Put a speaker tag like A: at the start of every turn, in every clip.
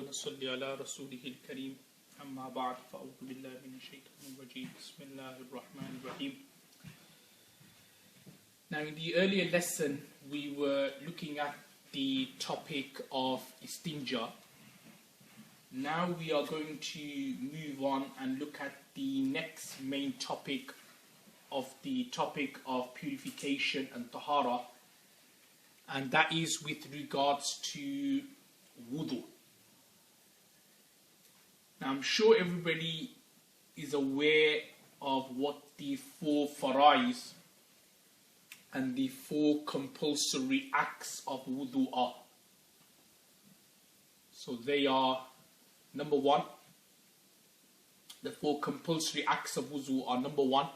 A: ونصلي على رسوله الكريم أما بعد فأعوذ بالله من الشيطان الرجيم بسم الله الرحمن الرحيم. Now in the earlier lesson we were looking at the topic of istinja. Now we are going to move on and look at the next main topic of purification and tahara, and that is with regards to wudhu. Now I'm sure everybody is aware of what the 4 farais and the 4 compulsory acts of wudhu are. So they are, number 1, the 4 compulsory acts of wudhu are: number 1,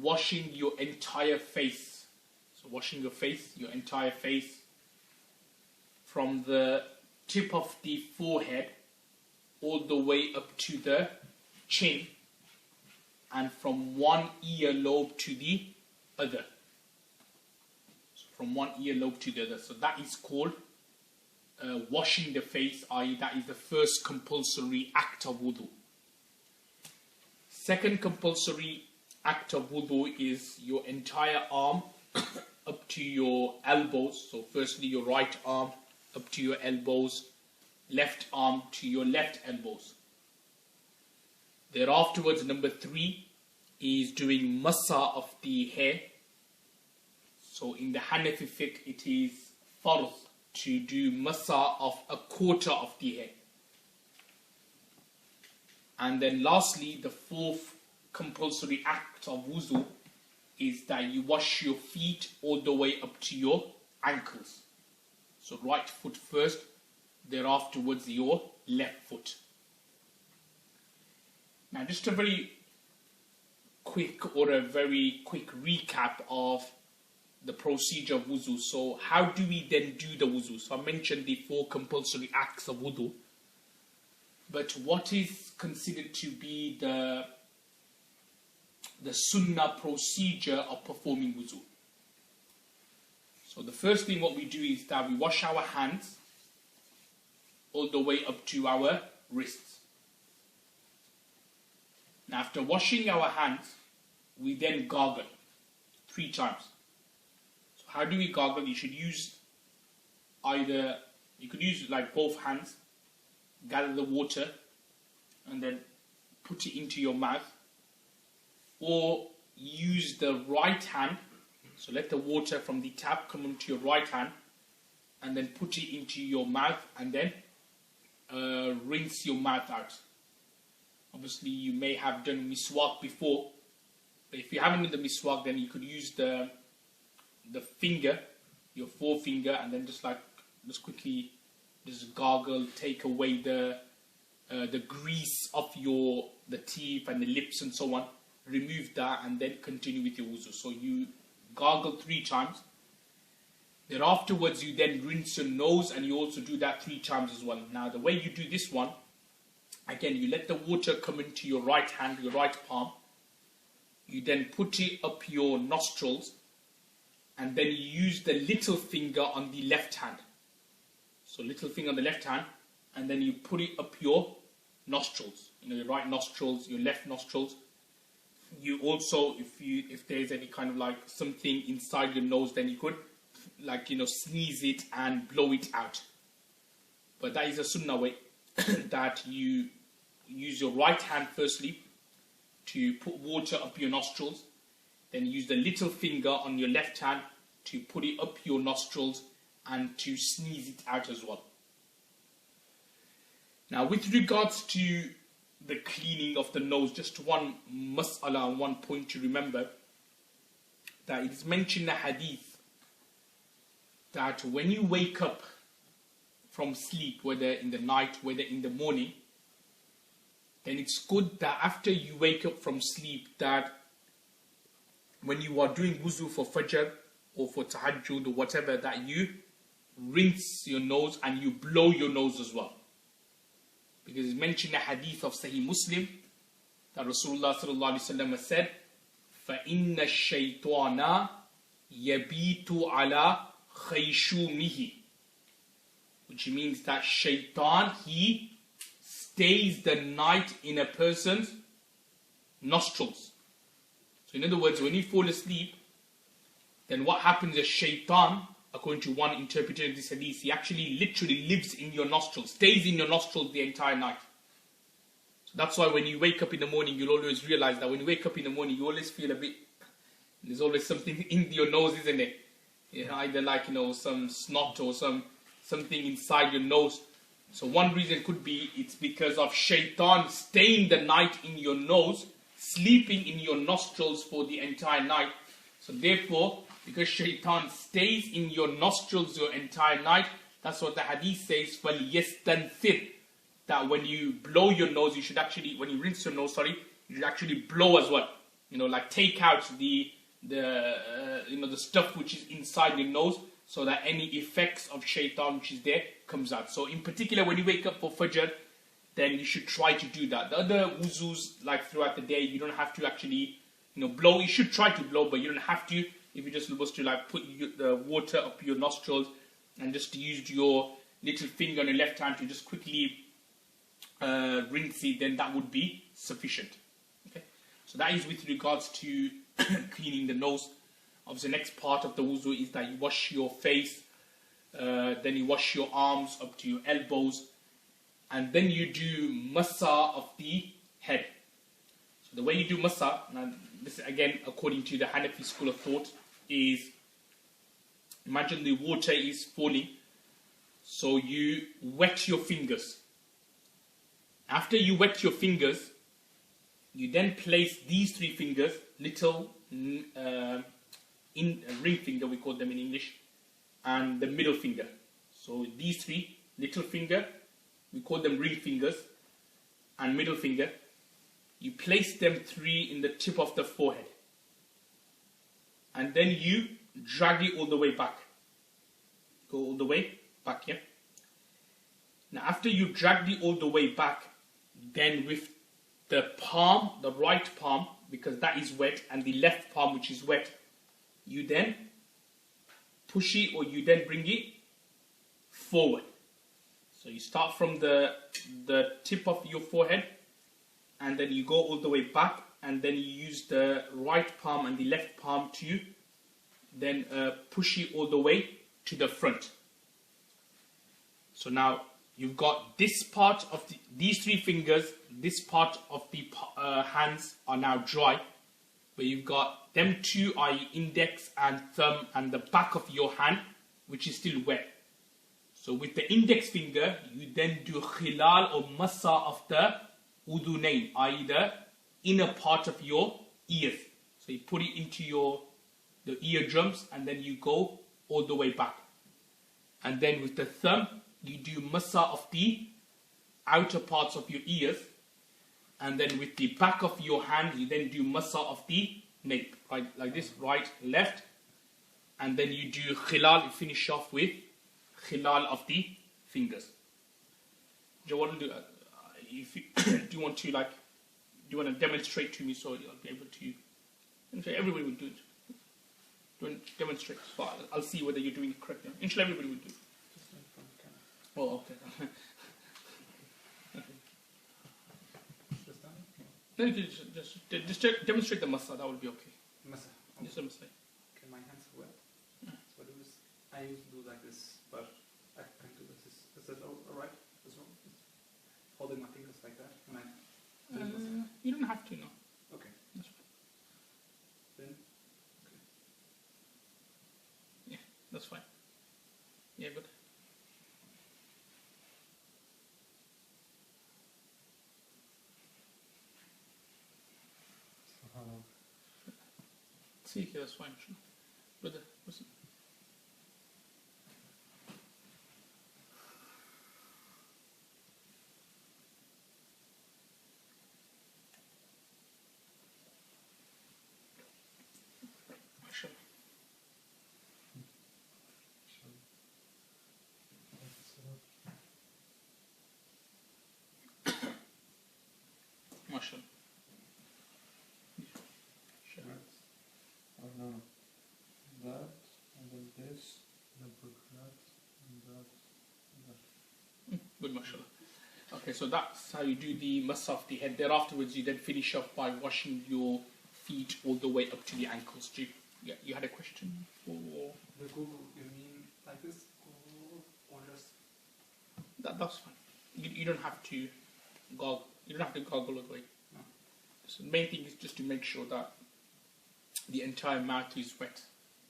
A: washing your entire face. So washing your entire face from the tip of the forehead all the way up to the chin, and from one earlobe to the other. So from one earlobe to the other. So that is called washing the face, i.e. that is the first compulsory act of wudhu. Second compulsory act of wudhu is your entire arm up to your elbows. So firstly your right arm up to your elbows, left arm to your left elbows. Thereafterwards, number 3 is doing massa of the hair. So in the Hanafi fiqh it is farz to do massa of a quarter of the hair. And then lastly, the 4th compulsory act of wuzu is that you wash your feet all the way up to your ankles. So right foot first, thereafterwards your left foot. Now just a very quick recap of the procedure of wuzu. So how do we then do the wuzu? So I mentioned the 4 compulsory acts of wudu, but what is considered to be the sunnah procedure of performing wuzu? So the first thing what we do is that we wash our hands all the way up to our wrists. Now after washing our hands, we then gargle 3 times. So how do we gargle? You could use like both hands, gather the water and then put it into your mouth, or use the right hand. So let the water from the tap come into your right hand and then put it into your mouth and then rinse your mouth out. Obviously you may have done miswak before, but if you haven't done the miswak, then you could use the finger, your forefinger, and then just quickly gargle, take away the grease of the teeth and the lips and so on. Remove that and then continue with your wuzu. So you gargle 3 times. Thereafterwards you then rinse your nose, and you also do that 3 times as well. Now the way you do this one, again, you let the water come into your right hand, your right palm. You then put it up your nostrils, and then you use the little finger on the left hand. So little finger on the left hand, and then you put it up your nostrils. Your right nostrils, your left nostrils. You also, if there's any kind of like something inside your nose, then you could sneeze it and blow it out. But that is a sunnah way that you use your right hand firstly to put water up your nostrils, then use the little finger on your left hand to put it up your nostrils and to sneeze it out as well. Now with regards to the cleaning of the nose, just one mas'ala, one point to remember, that it is mentioned in the hadith that when you wake up from sleep, whether in the night, whether in the morning, then it's good that after you wake up from sleep, that when you are doing wuzu for fajr or for tahajjud or whatever, that you rinse your nose and you blow your nose as well. Because it's mentioned in the hadith of Sahih Muslim that Rasulullah sallallahu alaihi wasallam said, فَإِنَّ الشَّيْطَانَ يَبِيتُ عَلَى خَيْشُومِهِ, which means that shaitan, he stays the night in a person's nostrils. So in other words, when you fall asleep, then what happens is shaitan, according to one interpretation of this hadith, he actually literally lives in your nostrils, stays in your nostrils the entire night. So that's why when you wake up in the morning, you'll always realize that when you wake up in the morning, you always feel a bit, there's always something in your nose, isn't it? You know, either like, some snot or something inside your nose. So one reason could be it's because of shaitan staying the night in your nose, sleeping in your nostrils for the entire night. So therefore, because shaitan stays in your nostrils your entire night, that's what the hadith says, فَلْيَسْتَنْثِرْ, that when you blow your nose, you should actually, when you rinse your nose, you should actually blow as well. Like take out the stuff which is inside your nose, so that any effects of shaitan which is there comes out. So in particular, when you wake up for Fajr, then you should try to do that. The other wuzus, like throughout the day, you don't have to actually, blow. You should try to blow, but you don't have to. If you're just supposed to like put the water up your nostrils and just use your little finger on your left hand to just quickly rinse it, then that would be sufficient. Okay, so that is with regards to cleaning the nose. Obviously, the next part of the wuzu is that you wash your face, then you wash your arms up to your elbows, and then you do massa of the head. So the way you do massa, and this again according to the Hanafi school of thought, is imagine the water is falling, so you wet your fingers. After you wet your fingers, you then place these three fingers, little ring finger, we call them in English, and the middle finger. So these three, little finger, we call them ring fingers, and middle finger, you place them three in the tip of the forehead. And then you drag it all the way back. Go all the way back, yeah? Now after you dragged it all the way back, then with the palm, the right palm, because that is wet, and the left palm which is wet, you then push it, or you then bring it forward. So you start from the tip of your forehead, and then you go all the way back, and then you use the right palm and the left palm to then push it all the way to the front. So now you've got this part of these three fingers, this part of the hands are now dry, but you've got them two, i.e. index and thumb, and the back of your hand, which is still wet. So with the index finger, you then do khilal or massa of the udunain, i.e. the inner part of your ears. So you put it into the eardrums, and then you go all the way back. And then with the thumb, you do massa of the outer parts of your ears. And then with the back of your hand, you then do massa of the nape, right, like this, right, left. And then you do khilal, you finish off with khilal of the fingers. Do you want to do, if you do you want to demonstrate to me, so I'll be able to, everybody will do it. Demonstrate, so I'll see whether you're doing it correctly. Inshallah, everybody will do it. Oh, okay. No, just demonstrate the massa, that will be okay.
B: Massa?
A: Okay. Just a massa.
B: Okay, my hands are wet. So I used to do like this, but I can do this. Is that alright? Holding my fingers like that when I do massa?
A: You don't have to, no.
B: Okay.
A: That's fine.
B: Then? Okay.
A: Yeah, that's fine. Yeah, good. See, that's fine. Brother, listen. Mashallah.
C: No. That, and then this, then put that, and that, and that.
A: Good, mashallah. Okay, so that's how you do the mass of the head. There afterwards, you then finish off by washing your feet all the way up to the ankles. You had a question? Or
B: The Google, you mean like this? Or just...
A: That's fine. You don't have to goggle. You don't have to goggle all the way.
B: No.
A: So the main thing is just to make sure that the entire mouth is wet.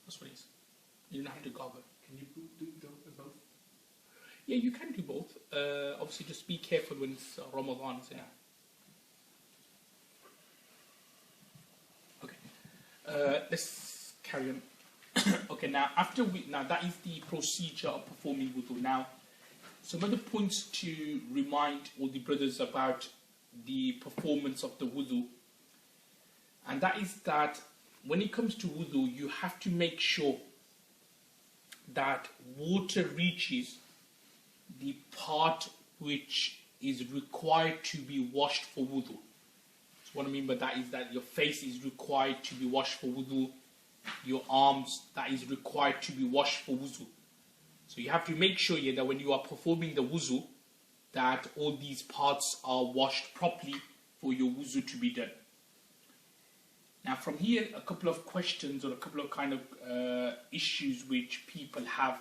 A: That's what it is. You don't have to goggle.
B: Can you do both?
A: Yeah, you can do both. Obviously, just be careful when it's Ramadan. So yeah. Okay. Let's carry on. Okay, now that is the procedure of performing wudu. Now, some other points to remind all the brothers about the performance of the wudu, and that is that when it comes to wudu, you have to make sure that water reaches the part which is required to be washed for wudu. So what I mean by that is that your face is required to be washed for wudu, your arms, that is required to be washed for wudu. So you have to make sure that when you are performing the wudu, that all these parts are washed properly for your wudu to be done. Now from here, a couple of questions or a couple of kind of issues which people have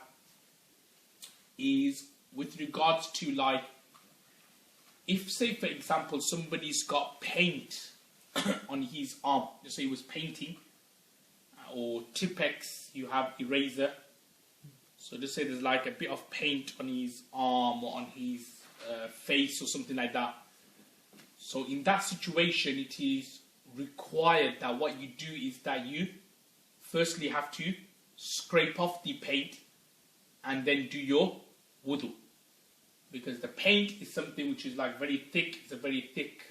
A: is with regards to, like, if say for example somebody's got paint on his arm, let's say he was painting, or Tipex, you have eraser, so just say there's like a bit of paint on his arm or on his face or something like that. So in that situation, it is required that what you do is that you firstly have to scrape off the paint and then do your wudu, because the paint is something which is like very thick. It's a very thick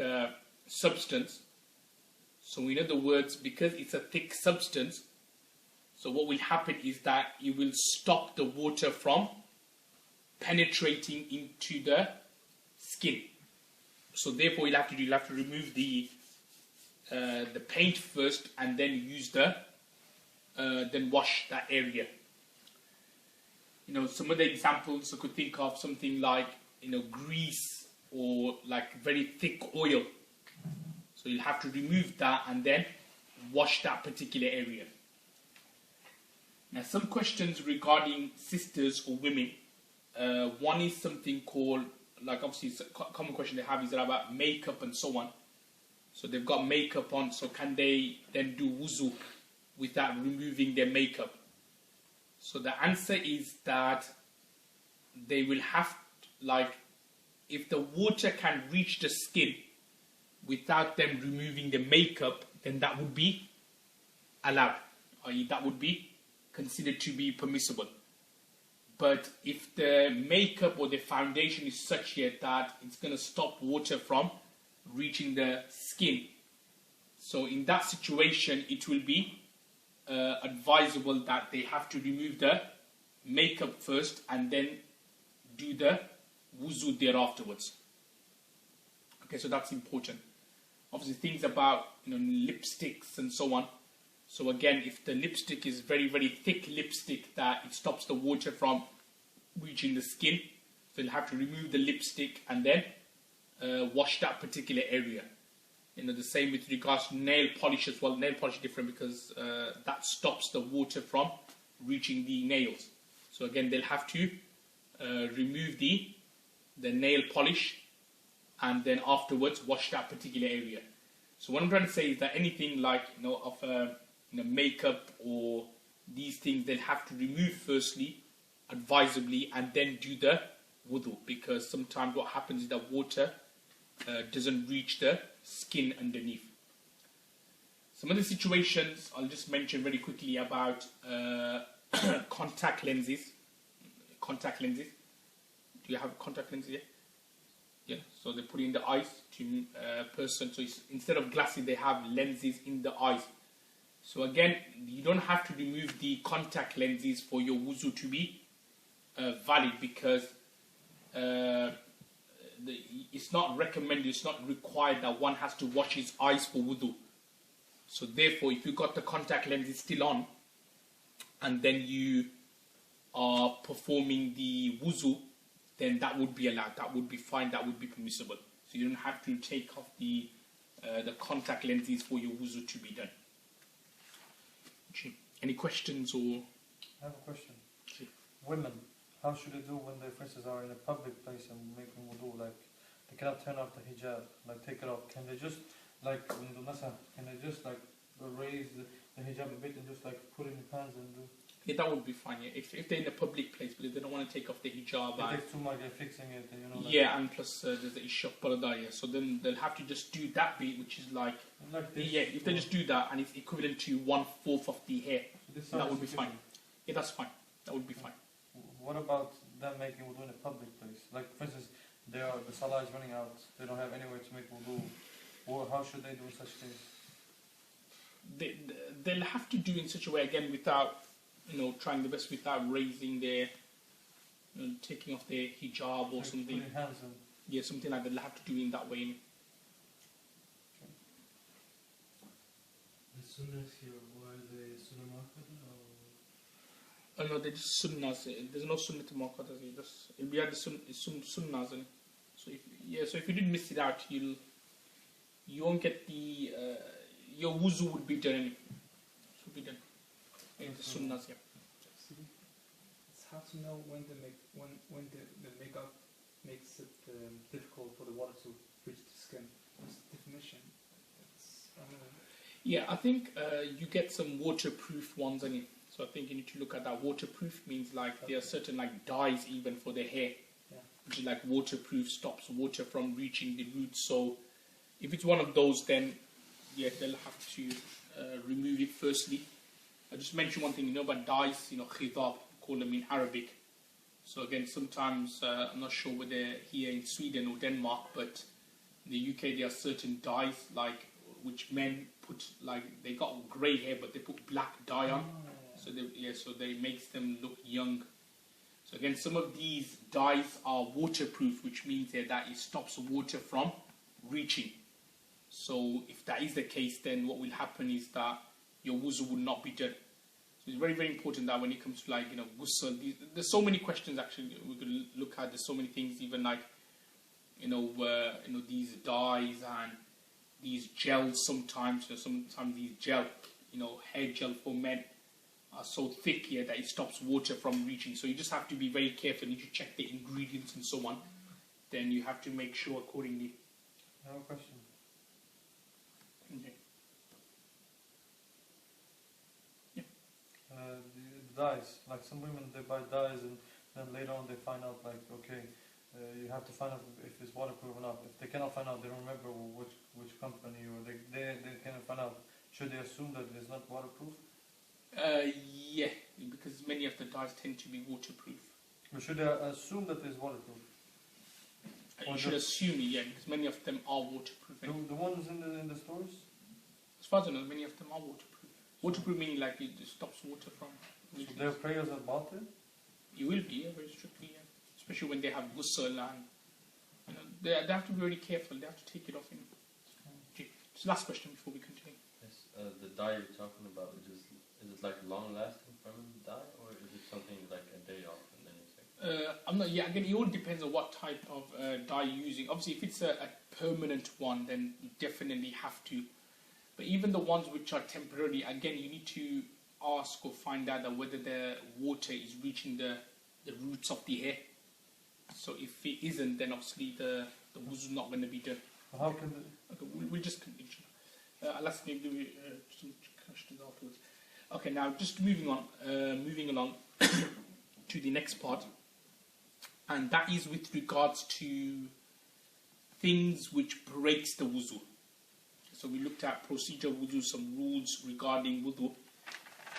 A: substance. So in other words, because it's a thick substance, so what will happen is that it will stop the water from penetrating into the skin. So therefore, you'll have to remove the paint first, and then use then wash that area. You know, some of the examples I could think of, something like, you know, grease or like very thick oil. So you'll have to remove that and then wash that particular area. Now, some questions regarding sisters or women. One is something called, like obviously it's a common question they have is about makeup and so on. So they've got makeup on, so can they then do wuzu without removing their makeup? So the answer is that they will have, like, if the water can reach the skin without them removing the makeup, then that would be allowed, i.e. that would be considered to be permissible. But if the makeup or the foundation is such yet that it's going to stop water from reaching the skin, so in that situation it will be advisable that they have to remove the makeup first and then do the wuzu there afterwards. Okay, so that's important. Obviously things about, you know, lipsticks and so on. So again, if the lipstick is very, very thick lipstick that it stops the water from reaching the skin, so you'll have to remove the lipstick and then wash that particular area. You know, the same with regards to nail polish as well. Nail polish is different because that stops the water from reaching the nails. So again, they'll have to remove the nail polish and then afterwards wash that particular area. So what I'm trying to say is that anything like, you know, of makeup or these things, they'll have to remove firstly, advisably, and then do the wudu, because sometimes what happens is that water doesn't reach the skin underneath. Some other situations I'll just mention very quickly about contact lenses. Contact lenses. Do you have contact lenses here? Yeah. So they put in the eyes to a person. So instead of glasses, they have lenses in the eyes. So again, you don't have to remove the contact lenses for your wuzu to be valid, because it's not recommended, it's not required that one has to wash his eyes for wudu. So therefore, if you've got the contact lenses still on and then you are performing the wuzu, then that would be allowed, that would be fine, that would be permissible. So you don't have to take off the contact lenses for your wuzu to be done. Any questions or?
C: I have a question. Women, how should they do when they, for instance, are in a public place and making wudu? Like, they cannot turn off the hijab, like take it off. Can they just, like, can they just like raise the hijab a bit and just like put it in the pants and do?
A: Yeah, that would be fine. Yeah, if they're in a public place, because they don't want to take off the hijab.
C: It takes too much. They're fixing it, and, you know. Like,
A: yeah, and plus there's the issue of parada. Yeah, so then they'll have to just do that bit, which is like this, yeah. If they just do that, and it's equivalent to 1/4 of the hair, so that would be fine. Yeah, that's fine. That would be fine.
C: What about them making wudu in a public place? Like, for instance, the salah is running out. They don't have anywhere to make wudu. Or how should they do in such case?
A: They'll have to do in such a way again without, trying the best without raising their, taking off their hijab or
C: like
A: something.
C: Hands in.
A: Yeah, something like that. They'll have to do in that way.
D: The sunnahs here, were they sunnah mu'akkada or?
A: Oh no, they're just sunnahs. There's no sunnah to mu'akkada. It'll be at the sunnahs. So if you did miss it out, you won't get the your wuzu would be done. Should be done. The sunnahs, yeah.
B: See, it's hard to know when the makeup makes it difficult for the water to reach the skin. What's the definition?
A: Yeah, I think you get some waterproof ones in it. So I think you need to look at that. Waterproof means like there are certain like dyes even for the hair, which is like waterproof, stops water from reaching the roots. So if it's one of those, then yeah, they'll have to remove it firstly. I just mentioned one thing, about dyes, khidab, call them in Arabic. So again, sometimes, I'm not sure whether here in Sweden or Denmark, but in the UK there are certain dyes, like, which men put, like, they got grey hair, but they put black dye on. So they makes them look young. So again, some of these dyes are waterproof, which means that it stops water from reaching. So if that is the case, then what will happen is that your wuzu will not be done. So it's very, very important that when it comes to like, ghusl, there's so many questions actually we could look at. There's so many things, even like, these dyes and these gels sometimes. Sometimes these gel, hair gel for men are so thick here that it stops water from reaching. So you just have to be very careful. You need to check the ingredients and so on. Then you have to make sure accordingly.
C: I have a question.
A: Okay.
C: The dyes, like some women, they buy dyes and then later on they find out, like, okay, you have to find out if it's waterproof or not. If they cannot find out, they don't remember which company, or they cannot find out. Should they assume that it's not waterproof?
A: Yeah, because many of the dyes tend to be waterproof.
C: Or should they assume that it's waterproof?
A: You should assume it, yeah, because many of them are waterproof.
C: The ones in the stores?
A: As far as I know, many of them are waterproof. Waterproof meaning like it just stops water from reaching.
C: So their prayers are about it?
A: It will be, very strictly, yeah. Especially when they have ghusl and, they have to be very careful. They have to take it off. Okay. So last question before we continue.
D: Yes, the dye you're talking about, is it like long-lasting permanent dye, or is it something like a day off and then you take?
A: I'm not. Yeah, again, it all depends on what type of dye you're using. Obviously, if it's a permanent one, then you definitely have to. But even the ones which are temporary, again, you need to ask or find out that whether the water is reaching the roots of the hair. So if it isn't, then obviously the wuzu is not going to be done.
C: How can
A: Okay, we'll just continue. I'll ask you some questions afterwards. Okay, now just moving along to the next part, and that is with regards to things which breaks the wuzu. So we looked at procedure wudu, some rules regarding wudu.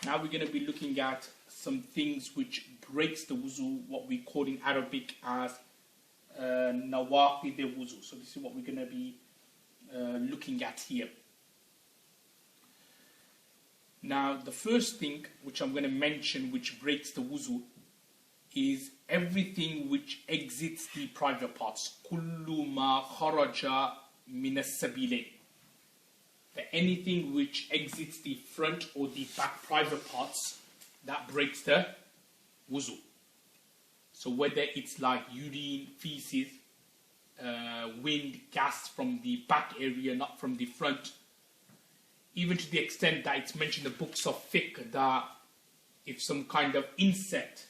A: Now we're going to be looking at some things which breaks the wuzu, what we call in Arabic as nawaqid wuzu. So this is what we're going to be looking at here. Now the first thing which I'm going to mention which breaks the wuzu is everything which exits the private parts. Kullu ma kharaja min as-sabilayn. Anything which exits the front or the back private parts, that breaks the wuzu. So whether it's like urine, feces, wind, gas from the back area, not from the front, even to the extent that it's mentioned in the books of fiqh that if some kind of insect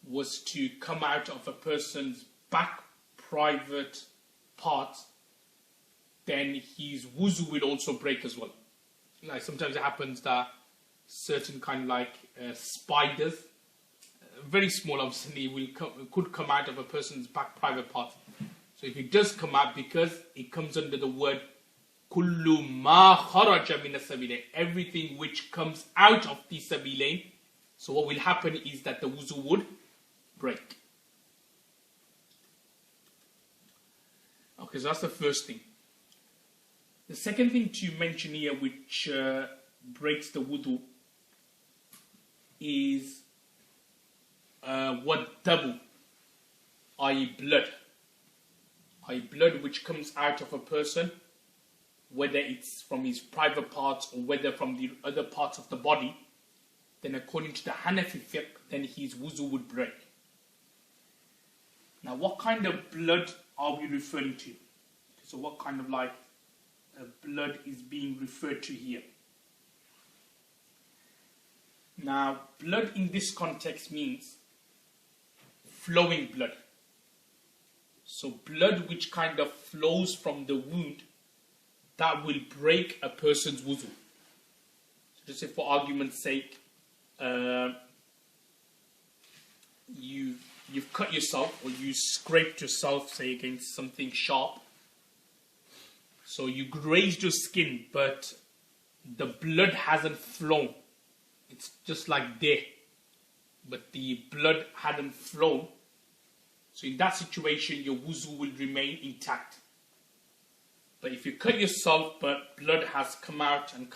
A: was to come out of a person's back private parts, then his wuzu will also break as well. Like sometimes it happens that certain kind of like spiders, very small obviously, could come out of a person's back private part. So if it does come out, because it comes under the word kullu ma kharaja min as-sabilayn, everything which comes out of the sabilayn, so what will happen is that the wuzu would break. Okay, so that's the first thing. The second thing to mention here which breaks the wudu is what double, i.e. blood. I.e. blood which comes out of a person, whether it's from his private parts or whether from the other parts of the body, then according to the Hanafi fiqh, then his wuzu would break. Now what kind of blood are we referring to? So what kind of like blood is being referred to here? Now blood in this context means flowing blood. So blood which kind of flows from the wound, that will break a person's wuzu. So just say for argument's sake, you've cut yourself or you scraped yourself, say against something sharp. So you grazed your skin, but the blood hasn't flown. It's just like there, but the blood hadn't flown. So in that situation, your wuzu will remain intact. But if you cut yourself, but blood has come out, then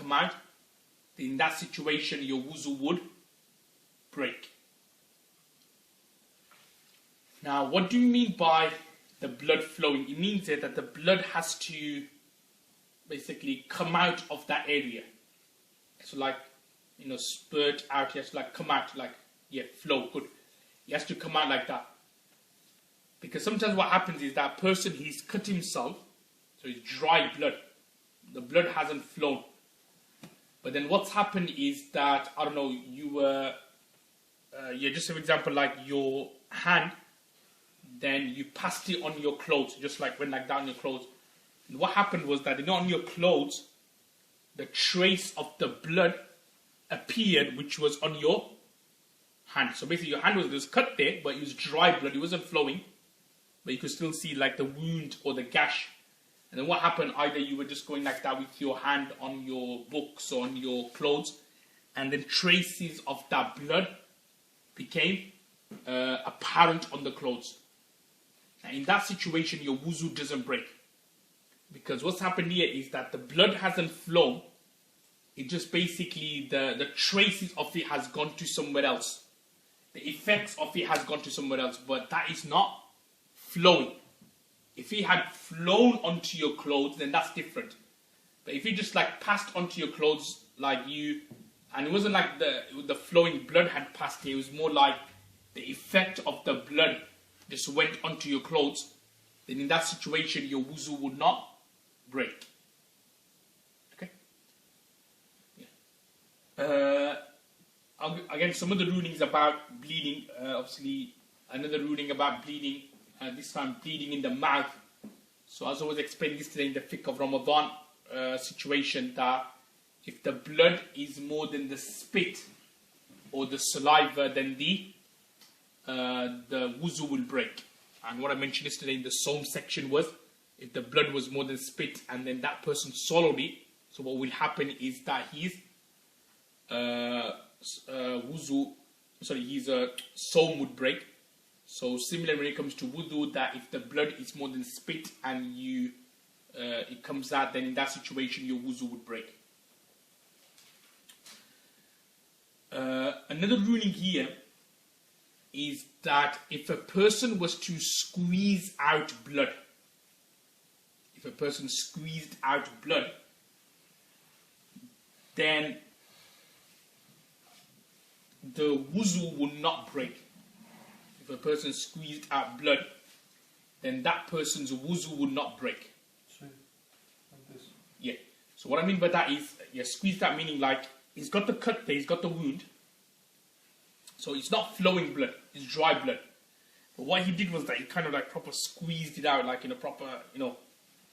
A: in that situation, your wuzu would break. Now, what do you mean by the blood flowing? It means that the blood has to basically come out of that area. So like, spurt out, it has to like come out, like, flow, good. It has to come out like that. Because sometimes what happens is that person, he's cut himself, so it's dry blood. The blood hasn't flown. But then what's happened is that, I don't know, you were, just for example, like your hand, then you passed it on your clothes, just like went like down your clothes. And what happened was that, on your clothes, the trace of the blood appeared, which was on your hand. So basically your hand was cut there, but it was dry blood, it wasn't flowing. But you could still see like the wound or the gash. And then what happened, either you were just going like that with your hand on your books or on your clothes, and then traces of that blood became apparent on the clothes. Now in that situation, your wuzu doesn't break. Because what's happened here is that the blood hasn't flown. It just basically, the traces of it has gone to somewhere else. The effects of it has gone to somewhere else, but that is not flowing. If it had flown onto your clothes, then that's different. But if it just like passed onto your clothes, like and it wasn't like the flowing blood had passed here, it was more like the effect of the blood just went onto your clothes, then in that situation your wuzu would not break. Okay? Yeah. Again, some of the rulings about bleeding, obviously another ruling about bleeding, this time bleeding in the mouth. So as I was explaining yesterday in the fiqh of Ramadan situation, that if the blood is more than the spit or the saliva, then the wuzu will break. And what I mentioned yesterday in the Sawm section was, if the blood was more than spit and then that person swallowed it, so what will happen is that his Sawm would break. So similarly, when it comes to wudu, that if the blood is more than spit and it comes out, then in that situation your wudu would break. Another ruling here is that if a person was to squeeze out blood, then the wuzu will not break. if a person squeezed out blood, then that person's wuzu would not break.
C: See, like this.
A: Yeah. So what I mean by that is, squeezed out meaning like he's got the cut there, he's got the wound. So it's not flowing blood, it's dry blood. But what he did was that he kind of like proper squeezed it out, like in a proper,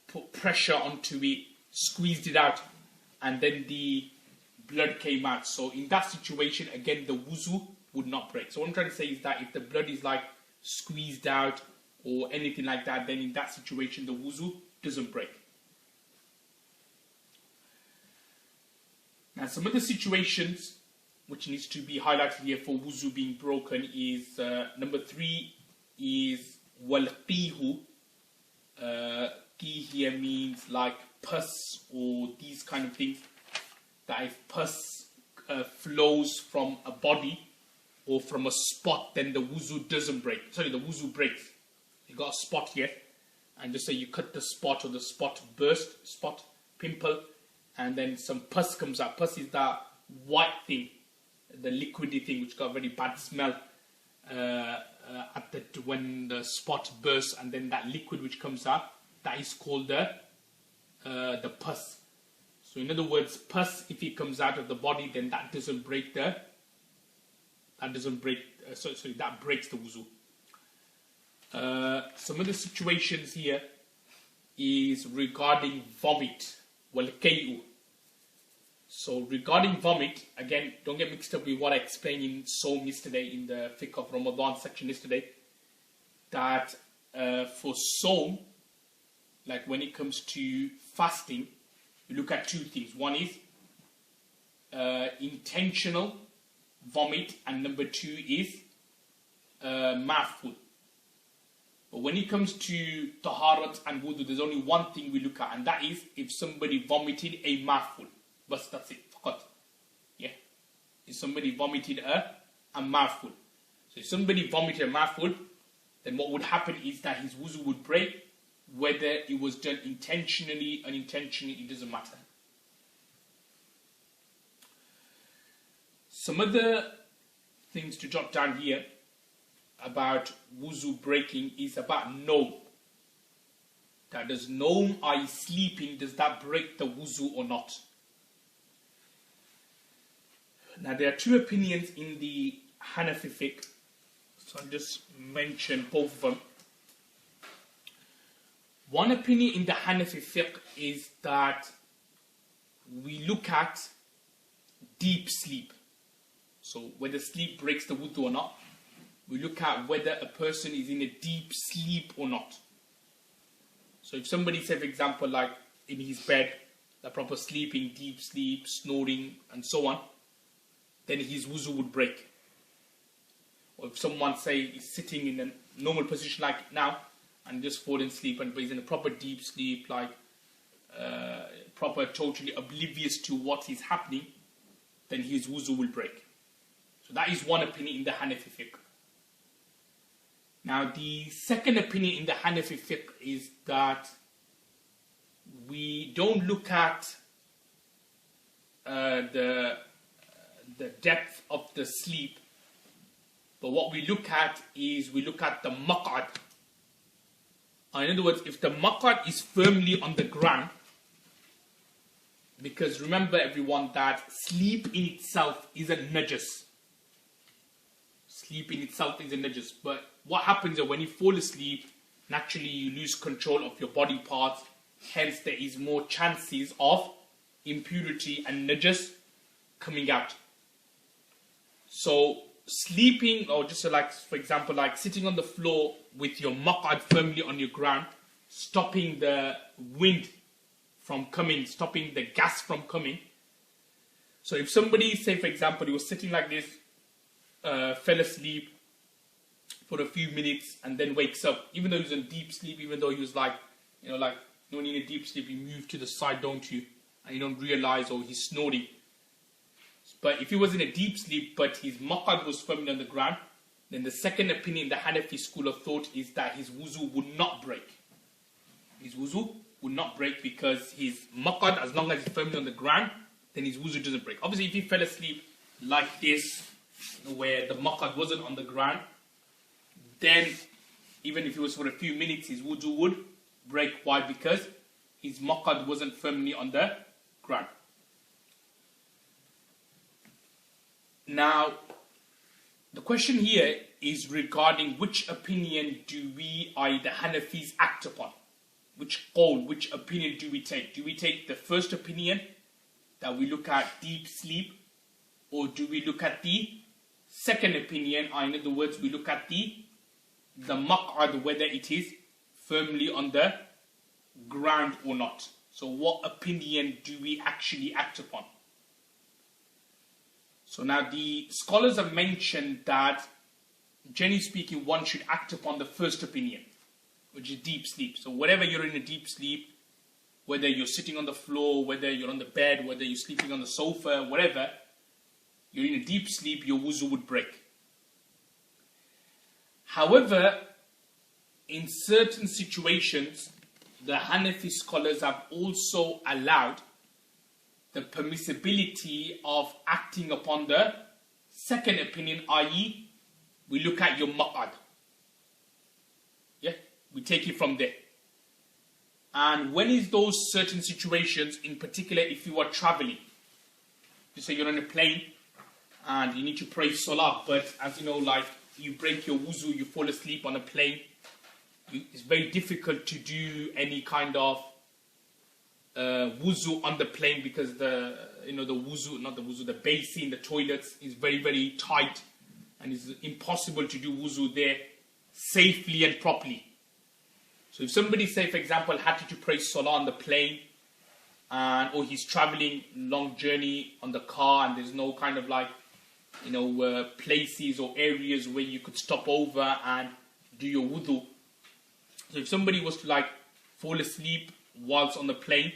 A: put pressure onto it, squeezed it out, and then the blood came out. So in that situation, again, the wuzu would not break. So what I'm trying to say is that if the blood is like squeezed out or anything like that, then in that situation, the wuzu doesn't break. Now, some of the situations which needs to be highlighted here for wuzu being broken is, number 3 is walqihu. Qi here means like pus or these kind of things. That if pus flows from a body or from a spot, then the wuzu doesn't break. Sorry, the wuzu breaks. You got a spot here, and just say you cut the spot or the spot burst, spot, pimple, and then some pus comes out. Pus is that white thing, the liquidy thing, which got a very bad smell when the spot bursts, and then that liquid which comes out, that is called the pus. So in other words, pus, if it comes out of the body, then that doesn't break that breaks the wuzu. Some of the situations here is regarding vomit, walqay'u. So regarding vomit, again, don't get mixed up with what I explained in Sawm yesterday, in the Fiqh of Ramadan section yesterday, that for Sawm, like when it comes to fasting, you look at two things. One is intentional vomit, and number 2 is mouthful. But when it comes to taharat and wudu, there's only one thing we look at, and that is if somebody vomited a mouthful. But that's it. Faqat. Yeah. If somebody vomited a mouthful. So if somebody vomited a mouthful, then what would happen is that his wuzu would break. Whether it was done intentionally, unintentionally, it doesn't matter. Some other things to jot down here about wuzu breaking is about nawm. That does nawm, i.e. sleeping, does that break the wuzu or not? Now there are two opinions in the Hanafi fiqh, so I'll just mention both of them. One opinion in the Hanafi fiqh is that we look at deep sleep. So whether sleep breaks the wudu or not, we look at whether a person is in a deep sleep or not. So if somebody, say for example, like in his bed, the proper sleeping, deep sleep, snoring and so on, then his wuzu would break. Or if someone, say, is sitting in a normal position like now and just falling asleep, but he's in a proper deep sleep, like proper, totally oblivious to what is happening, then his wuzu will break. So that is one opinion in the Hanafi fiqh. Now the second opinion in the Hanafi fiqh is that we don't look at the depth of the sleep, but what we look at is we look at the maq'ad. In other words, if the maq'ad is firmly on the ground, because remember everyone that sleep in itself is a najas. Sleep in itself is a najas. But what happens is when you fall asleep, naturally you lose control of your body parts. Hence there is more chances of impurity and najas coming out. So sleeping, or just like, for example, like sitting on the floor with your maq'ad firmly on your ground, stopping the wind from coming, stopping the gas from coming. So if somebody, say for example, he was sitting like this, fell asleep for a few minutes and then wakes up, even though he was in deep sleep, even though he was like, when you're in a deep sleep, you move to the side, don't you? And you don't realize, or he's snoring. But if he was in a deep sleep, but his maq'ad was firmly on the ground, then the second opinion in the Hanafi school of thought is that his wuzu would not break. His wuzu would not break because his maq'ad, as long as it's firmly on the ground, then his wuzu doesn't break. Obviously, if he fell asleep like this, where the maq'ad wasn't on the ground, then even if it was for a few minutes, his wudu would break. Why? Because his maqad wasn't firmly on the ground. Now, the question here is regarding which opinion do we, i.e. the Hanafis, act upon? Which qawl, which opinion do we take? Do we take the first opinion, that we look at deep sleep, or do we look at the second opinion, in other words, we look at the maq'ad, whether it is firmly on the ground or not? So what opinion do we actually act upon? So now the scholars have mentioned that, generally speaking, one should act upon the first opinion, which is deep sleep. So wherever you're in a deep sleep, whether you're sitting on the floor, whether you're on the bed, whether you're sleeping on the sofa, whatever, you're in a deep sleep, your wuzu would break. However, in certain situations, the Hanafi scholars have also allowed the permissibility of acting upon the second opinion, i.e. we look at your maq'ad. Yeah, we take it from there. And when is those certain situations, in particular if you are traveling? You say you're on a plane and you need to pray salah, but as you know, like you break your wuzu, you fall asleep on a plane, it's very difficult to do any kind of wuzu on the plane because the basin, the toilets is very, very tight, and it's impossible to do wuzu there safely and properly. So if somebody, say for example, had to pray salah on the plane, or he's traveling long journey on the car, and there's no kind of like, places or areas where you could stop over and do your wudu. So if somebody was to like fall asleep whilst on the plane,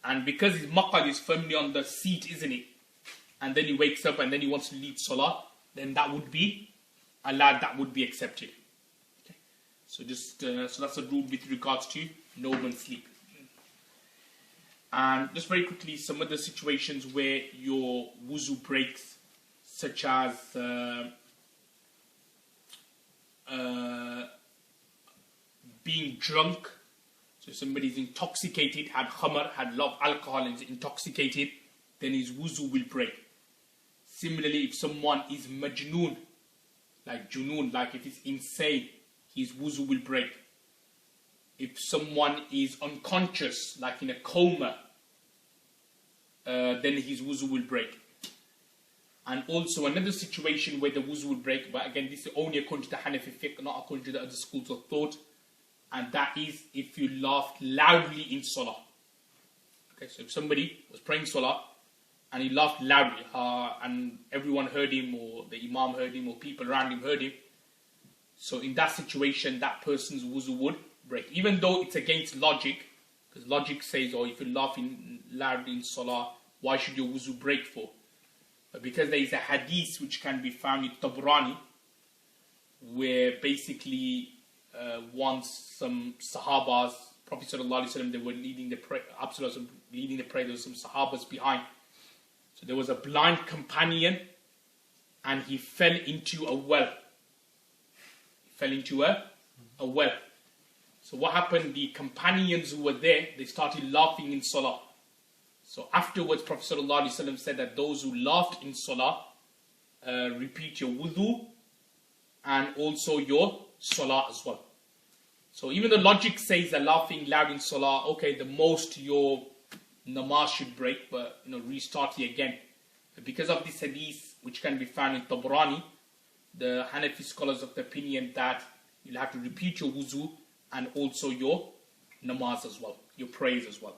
A: and because his maqad is firmly on the seat, isn't it? And then he wakes up and then he wants to lead salah, then that would be allowed, that would be accepted. Okay. So just so that's a rule with regards to normal sleep. And just very quickly, some other situations where your wuzu breaks, such as being drunk. So if somebody is intoxicated, had khamar, had a lot of alcohol and is intoxicated, then his wuzu will break. Similarly, if someone is majnoon, like junoon, like if he's insane, his wuzu will break. If someone is unconscious, like in a coma, then his wuzu will break. And also another situation where the wuzu will break, but again this is only according to the Hanafi fiqh, not according to the other schools of thought, and that is if you laughed loudly in salah. Okay, so if somebody was praying salah and he laughed loudly, and everyone heard him, or the imam heard him, or people around him heard him, so in that situation that person's wuzu would break, even though it's against logic, because logic says, if you laugh loudly in salah, why should your wuzu break for? But because there is a hadith which can be found in Tabrani, where basically once some Sahabas, Prophet ﷺ, they were leading the prayer, there were some Sahabas behind. So there was a blind companion and he fell into a well. He fell into a well. So what happened, the companions who were there, they started laughing in salah. So afterwards, Prophet ﷺ said that those who laughed in salah, repeat your wudu and also your salah as well. So even the logic says that laughing loud in salah, okay, the most your namaz should break, but restart it again. But because of this hadith, which can be found in Tabrani, the Hanafi scholars of the opinion that you'll have to repeat your wuzu and also your namaz as well, your prayers as well.